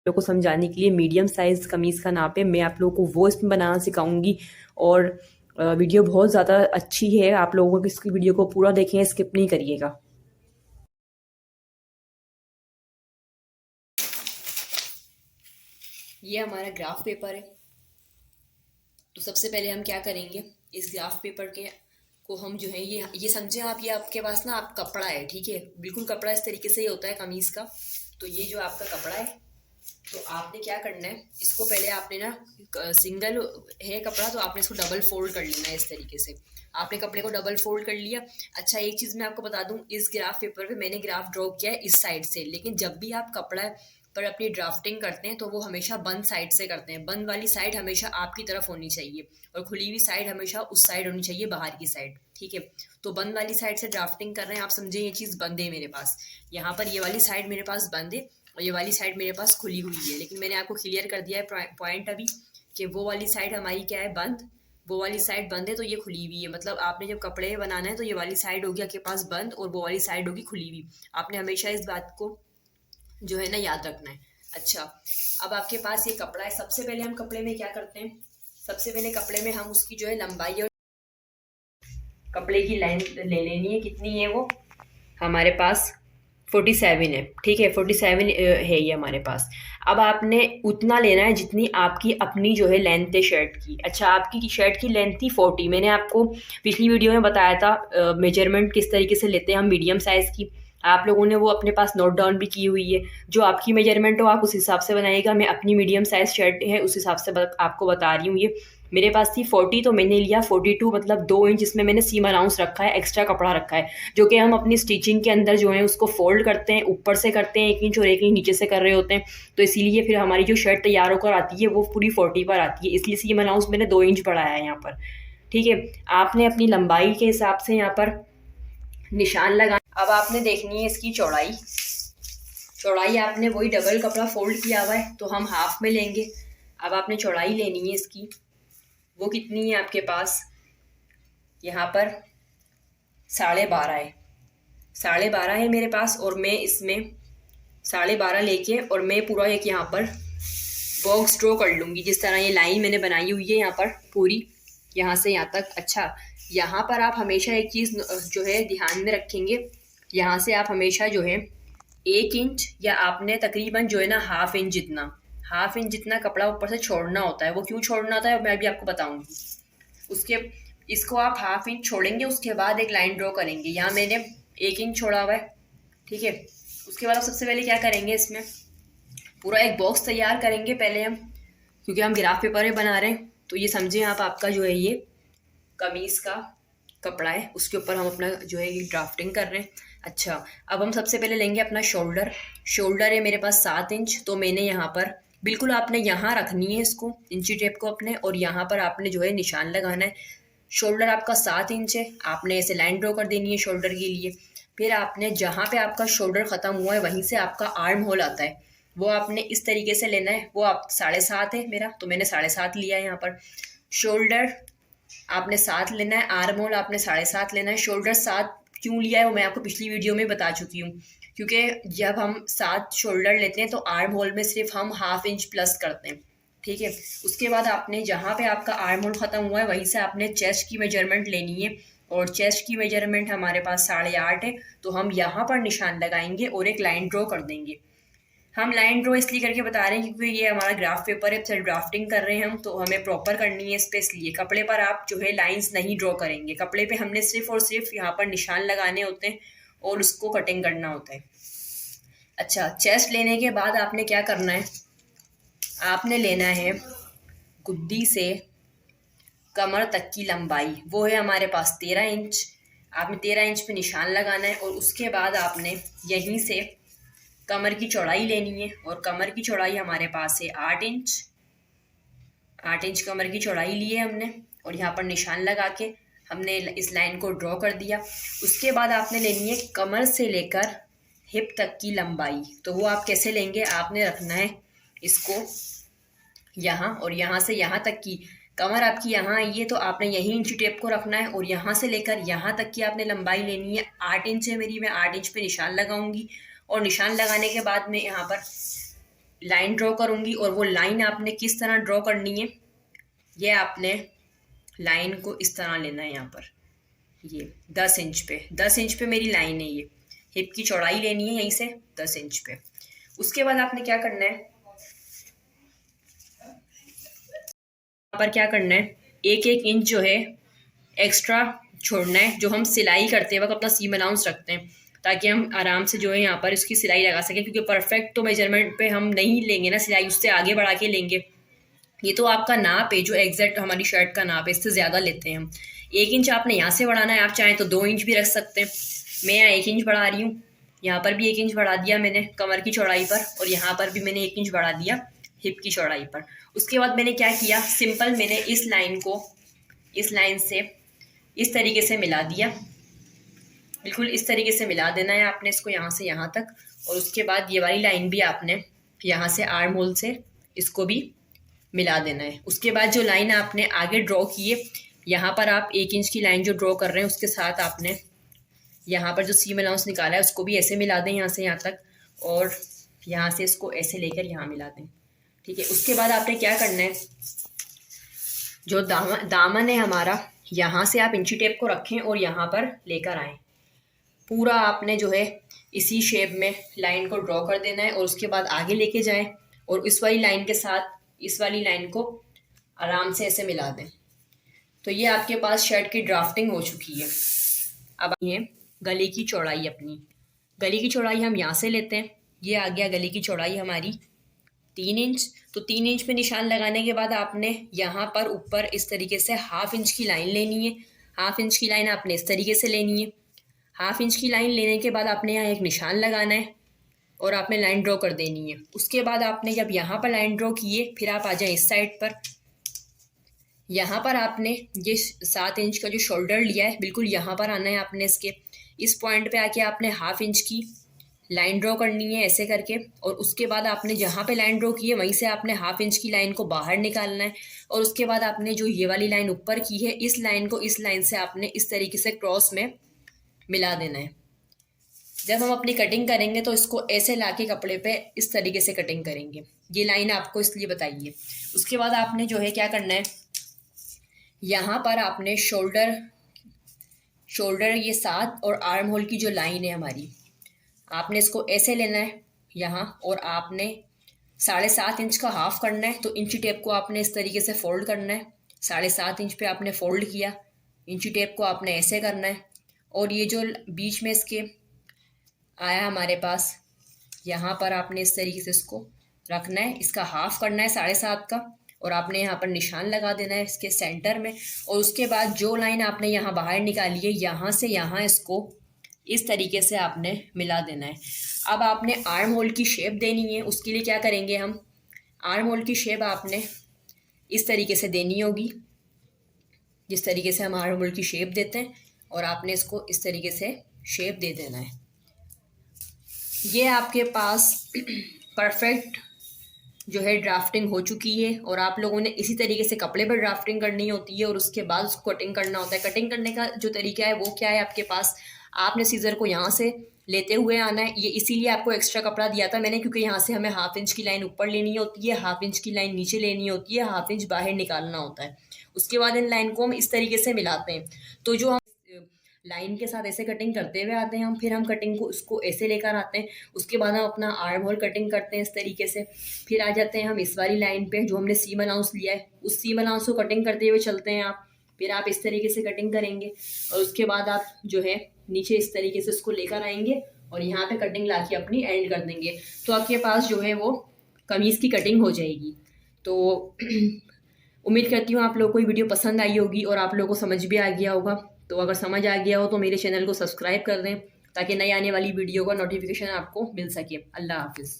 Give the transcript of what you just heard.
लोगों को समझाने के लिए मीडियम साइज़ कमीज़ का नाप है। मैं आप लोगों को वो इसमें बनाना सिखाऊंगी। और वीडियो बहुत ज़्यादा अच्छी है, आप लोगों को इसकी वीडियो को पूरा देखें, स्किप नहीं करिएगा। ये हमारा ग्राफ पेपर है। तो सबसे पहले हम क्या करेंगे, इस ग्राफ पेपर के को हम जो है ये समझे आप, ये आपके पास ना आप कपड़ा है, ठीक है, बिल्कुल कपड़ा इस तरीके से ही होता है कमीज़ का। तो ये जो आपका कपड़ा है, तो आपने क्या करना है, इसको पहले आपने ना सिंगल है कपड़ा, तो आपने इसको डबल फोल्ड कर लेना है इस तरीके से। आपने कपड़े को डबल फोल्ड कर लिया। अच्छा, एक चीज़ मैं आपको बता दूं, इस ग्राफ पेपर पे मैंने ग्राफ ड्रॉ किया है इस साइड से, लेकिन जब भी आप कपड़ा पर अपनी ड्राफ्टिंग करते हैं तो वो हमेशा बंद साइड से करते हैं। बंद वाली साइड हमेशा आपकी तरफ होनी चाहिए और खुली हुई साइड हमेशा उस साइड होनी चाहिए, बाहर की साइड, ठीक है। तो बंद वाली साइड से ड्राफ्टिंग कर रहे हैं, आप समझे ये चीज़ बंद है मेरे पास। यहाँ पर ये वाली साइड मेरे पास बंद है और ये वाली साइड मेरे पास खुली हुई है, लेकिन मैंने आपको क्लियर कर दिया है पॉइंट अभी कि वो वाली साइड हमारी क्या है, बंद। वो वाली साइड बंद है तो ये खुली हुई है। मतलब आपने जब कपड़े बनाना है तो ये वाली साइड होगी आपके पास बंद और वो वाली साइड होगी खुली हुई। आपने हमेशा इस बात को जो है ना याद रखना है। अच्छा, अब आपके पास ये कपड़ा है। सबसे पहले हम कपड़े में क्या करते हैं, सबसे पहले कपड़े में हम उसकी जो है लंबाई और कपड़े की लेंथ ले लेनी है। कितनी है वो, हमारे पास 47 है, ठीक है, 47 है ये हमारे पास। अब आपने उतना लेना है जितनी आपकी अपनी जो है लेंथ है शर्ट की। अच्छा, आपकी शर्ट की लेंथ थी 40। मैंने आपको पिछली वीडियो में बताया था मेजरमेंट किस तरीके से लेते हैं हम मीडियम साइज़ की। आप लोगों ने वो अपने पास नोट डाउन भी की हुई है। जो आपकी मेजरमेंट हो आप उस हिसाब से बनाइएगा। मैं अपनी मीडियम साइज़ शर्ट है उस हिसाब से आपको बता रही हूँ। ये मेरे पास थी 40 तो मैंने लिया 42, मतलब 2 इंच इसमें मैंने सीम अलाउंस रखा है, एक्स्ट्रा कपड़ा रखा है, जो कि हम अपनी स्टिचिंग के अंदर जो है उसको फोल्ड करते हैं, ऊपर से करते हैं 1 इंच और 1 इंच नीचे से कर रहे होते हैं। तो इसीलिए फिर हमारी जो शर्ट तैयार होकर आती है वो पूरी 40 पर आती है, इसलिए सीम अलाउंस मैंने 2 इंच बढ़ाया है यहाँ पर, ठीक है। आपने अपनी लंबाई के हिसाब से यहाँ पर निशान लगा। अब आपने देखनी है इसकी चौड़ाई। चौड़ाई आपने वही डबल कपड़ा फोल्ड किया हुआ है तो हम हाफ में लेंगे। अब आपने चौड़ाई लेनी है इसकी, वो कितनी है आपके पास, यहाँ पर 12.5 है, 12.5 है मेरे पास। और मैं इसमें 12.5 लेके और मैं पूरा एक यहाँ पर बॉक्स ड्रॉ कर लूँगी। जिस तरह ये लाइन मैंने बनाई हुई है यहाँ पर पूरी, यहाँ से यहाँ तक। अच्छा, यहाँ पर आप हमेशा एक चीज़ जो है ध्यान में रखेंगे, यहाँ से आप हमेशा जो है 1 इंच या आपने तकरीबन जो है ना हाफ इंच जितना कपड़ा ऊपर से छोड़ना होता है। वो क्यों छोड़ना होता है मैं भी आपको बताऊंगी। उसके इसको आप हाफ इंच छोड़ेंगे, उसके बाद एक लाइन ड्रॉ करेंगे। यहाँ मैंने 1 इंच छोड़ा हुआ है, ठीक है। उसके बाद आप सबसे पहले क्या करेंगे, इसमें पूरा एक बॉक्स तैयार करेंगे पहले हम, क्योंकि हम ग्राफ पेपर में बना रहे हैं। तो ये समझें आप, आपका जो है ये कमीज़ का कपड़ा है, उसके ऊपर हम अपना जो है ये ड्राफ्टिंग कर रहे हैं। अच्छा, अब हम सबसे पहले लेंगे अपना शोल्डर। शोल्डर है मेरे पास 7 इंच, तो मैंने यहाँ पर बिल्कुल आपने यहाँ रखनी है इसको, इंची टेप को अपने, और यहाँ पर आपने जो है निशान लगाना है। शोल्डर आपका 7 इंच है, आपने ऐसे लाइन ड्रॉ कर देनी है शोल्डर के लिए। फिर आपने जहाँ पे आपका शोल्डर ख़त्म हुआ है वहीं से आपका आर्म होल आता है, वो आपने इस तरीके से लेना है। वो आप 7.5 है मेरा, तो मैंने 7.5 लिया है यहाँ पर। शोल्डर आपने 7 लेना है, आर्म होल आपने 7.5 लेना है। शोल्डर 7 क्यों लिया है वो मैं आपको पिछली वीडियो में बता चुकी हूँ, क्योंकि जब हम 7 शोल्डर लेते हैं तो आर्म होल में सिर्फ हम हाफ इंच प्लस करते हैं, ठीक है। उसके बाद आपने जहाँ पे आपका आर्म होल ख़त्म हुआ है वहीं से आपने चेस्ट की मेजरमेंट लेनी है, और चेस्ट की मेजरमेंट हमारे पास 8.5 है। तो हम यहाँ पर निशान लगाएंगे और एक लाइन ड्रॉ कर देंगे। हम लाइन ड्रॉ इसलिए करके बता रहे हैं क्योंकि ये हमारा ग्राफ पेपर है, फिर ड्राफ्टिंग कर रहे हैं हम, तो हमें प्रॉपर करनी है इस पे। इसलिए कपड़े पर आप जो है लाइंस नहीं ड्रॉ करेंगे, कपड़े पे हमने सिर्फ और सिर्फ यहाँ पर निशान लगाने होते हैं और उसको कटिंग करना होता है। अच्छा, चेस्ट लेने के बाद आपने क्या करना है, आपने लेना है गुद्दी से कमर तक की लंबाई, वो है हमारे पास 13 इंच। आपने 13 इंच पे निशान लगाना है और उसके बाद आपने यहीं से कमर की चौड़ाई लेनी है, और कमर की चौड़ाई हमारे पास है 8 इंच। 8 इंच कमर की चौड़ाई ली है हमने, और यहाँ पर निशान लगा के हमने इस लाइन को ड्रॉ कर दिया। उसके बाद आपने लेनी है कमर से लेकर हिप तक की लंबाई। तो वो आप कैसे लेंगे, आपने रखना है इसको यहाँ, और यहाँ से यहाँ तक की कमर आपकी यहाँ आई है तो आपने यही इंची टेप को रखना है, और यहाँ से लेकर यहाँ तक की आपने लंबाई लेनी है। 8 इंच है मेरी, मैं 8 इंच पे निशान लगाऊंगी, और निशान लगाने के बाद में यहाँ पर लाइन ड्रॉ करूँगी और वो लाइन आपने किस तरह ड्रॉ करनी है, ये आपने लाइन को इस तरह लेना है। यहाँ पर ये 10 इंच पे मेरी लाइन है। ये हिप की चौड़ाई लेनी है यहीं से 10 इंच पे। उसके बाद आपने क्या करना है, यहाँ पर क्या करना है, 1-1 इंच जो है एक्स्ट्रा छोड़ना है, जो हम सिलाई करते वक्त अपना सीम अलाउंस रखते हैं, ताकि हम आराम से जो है यहाँ पर इसकी सिलाई लगा सकें। क्योंकि परफेक्ट तो मेजरमेंट पे हम नहीं लेंगे ना सिलाई, उससे आगे बढ़ा के लेंगे। ये तो आपका नाप है, जो एग्जैक्ट हमारी शर्ट का नाप है, इससे ज़्यादा लेते हैं हम। 1 इंच आपने यहाँ से बढ़ाना है, आप चाहें तो 2 इंच भी रख सकते हैं। मैं यहाँ 1 इंच बढ़ा रही हूँ। यहाँ पर भी 1 इंच बढ़ा दिया मैंने कमर की चौड़ाई पर, और यहाँ पर भी मैंने 1 इंच बढ़ा दिया हिप की चौड़ाई पर। उसके बाद मैंने क्या किया, सिंपल मैंने इस लाइन को इस लाइन से इस तरीके से मिला दिया। बिल्कुल इस तरीके से मिला देना है आपने इसको यहाँ से यहाँ तक। और उसके बाद ये वाली लाइन भी आपने यहाँ से आर्म होल से इसको भी मिला देना है। उसके बाद जो लाइन आपने आगे ड्रॉ की है, यहाँ पर आप 1 इंच की लाइन जो ड्रॉ कर रहे हैं उसके साथ आपने यहाँ पर जो सीम अलाउंस निकाला है उसको भी ऐसे मिला दें यहाँ से यहाँ तक, और यहाँ से इसको ऐसे लेकर यहाँ मिला दें। ठीक है। उसके बाद आपने क्या करना है, जो दामन है हमारा, यहाँ से आप इंची टेप को रखें और यहाँ पर लेकर आएँ। पूरा आपने जो है इसी शेप में लाइन को ड्रॉ कर देना है, और उसके बाद आगे लेके जाएं और इस वाली लाइन के साथ इस वाली लाइन को आराम से ऐसे मिला दें। तो ये आपके पास शर्ट की ड्राफ्टिंग हो चुकी है। अब ये गले की चौड़ाई, अपनी गले की चौड़ाई हम यहाँ से लेते हैं। ये आ गया गले की चौड़ाई हमारी 3 इंच। तो 3 इंच पे निशान लगाने के बाद आपने यहाँ पर ऊपर इस तरीके से 1/2 इंच की लाइन लेनी है। 1/2 इंच की लाइन आपने इस तरीके से लेनी है। 1/2 इंच की लाइन लेने के बाद आपने यहाँ एक निशान लगाना है और आपने लाइन ड्रॉ कर देनी है। उसके बाद आपने जब यहाँ पर लाइन ड्रॉ किए, फिर आप आ जाएं इस साइड पर। यहाँ पर आपने ये 7 इंच का जो शोल्डर लिया है, बिल्कुल यहाँ पर आना है आपने। इसके इस पॉइंट पे आके आपने 1/2 इंच की लाइन ड्रॉ करनी है ऐसे करके, और उसके बाद आपने जहाँ पे लाइन ड्रॉ की है वहीं से आपने 1/2 इंच की लाइन को बाहर निकालना है। और उसके बाद आपने जो ये वाली लाइन ऊपर की है, इस लाइन को इस लाइन से आपने इस तरीके से क्रॉस में मिला देना है। जब हम अपनी कटिंग करेंगे तो इसको ऐसे लाके कपड़े पे इस तरीके से कटिंग करेंगे। ये लाइन आपको इसलिए बताई है। उसके बाद आपने जो है क्या करना है, यहाँ पर आपने शोल्डर ये 7 और आर्म होल की जो लाइन है हमारी, आपने इसको ऐसे लेना है यहाँ, और आपने 7.5 इंच का हाफ करना है। तो इंची टेप को आपने इस तरीके से फोल्ड करना है। 7.5 इंच पे आपने फोल्ड किया, इंची टेप को आपने ऐसे करना है, और ये जो बीच में इसके आया हमारे पास, यहाँ पर आपने इस तरीके से इसको रखना है। इसका हाफ करना है 7.5 का, और आपने यहाँ पर निशान लगा देना है इसके सेंटर में। और उसके बाद जो लाइन आपने यहाँ बाहर निकाली है, यहाँ से यहाँ इसको इस तरीके से आपने मिला देना है। अब आपने आर्म होल की शेप देनी है। उसके लिए क्या करेंगे हम, आर्म होल की शेप आपने इस तरीके से देनी होगी, जिस तरीके से हम आर्म होल की शेप देते हैं, और आपने इसको इस तरीके से शेप दे देना है। ये आपके पास परफेक्ट जो है ड्राफ्टिंग हो चुकी है, और आप लोगों ने इसी तरीके से कपड़े पर ड्राफ्टिंग करनी होती है, और उसके बाद उसको कटिंग करना होता है। कटिंग करने का जो तरीका है वो क्या है आपके पास, आपने सीजर को यहाँ से लेते हुए आना है। ये इसीलिए आपको एक्स्ट्रा कपड़ा दिया था मैंने, क्योंकि यहाँ से हमें 1/2 इंच की लाइन ऊपर लेनी होती है, 1/2 इंच की लाइन नीचे लेनी होती है, 1/2 इंच बाहर निकालना होता है। उसके बाद इन लाइन को हम इस तरीके से मिलाते हैं। तो जो हम लाइन के साथ ऐसे कटिंग करते हुए आते हैं, फिर हम कटिंग को इसको ऐसे लेकर आते हैं। उसके बाद हम अपना आर्म होल कटिंग करते हैं इस तरीके से। फिर आ जाते हैं हम इस वाली लाइन पे जो हमने सीम अलाउंस लिया है, उस सीम अलाउंस को कटिंग करते हुए चलते हैं आप। फिर आप इस तरीके से कटिंग करेंगे, और उसके बाद आप जो है नीचे इस तरीके से इसको लेकर आएंगे, और यहाँ पे कटिंग ला के अपनी एंड कर देंगे। तो आपके पास जो है वो कमीज़ की कटिंग हो जाएगी। तो उम्मीद करती हूँ आप लोगों को ये वीडियो पसंद आई होगी, और आप लोगों को समझ भी आ गया होगा। तो अगर समझ आ गया हो तो मेरे चैनल को सब्सक्राइब कर दें, ताकि नई आने वाली वीडियो का नोटिफिकेशन आपको मिल सके। अल्लाह हाफिज़।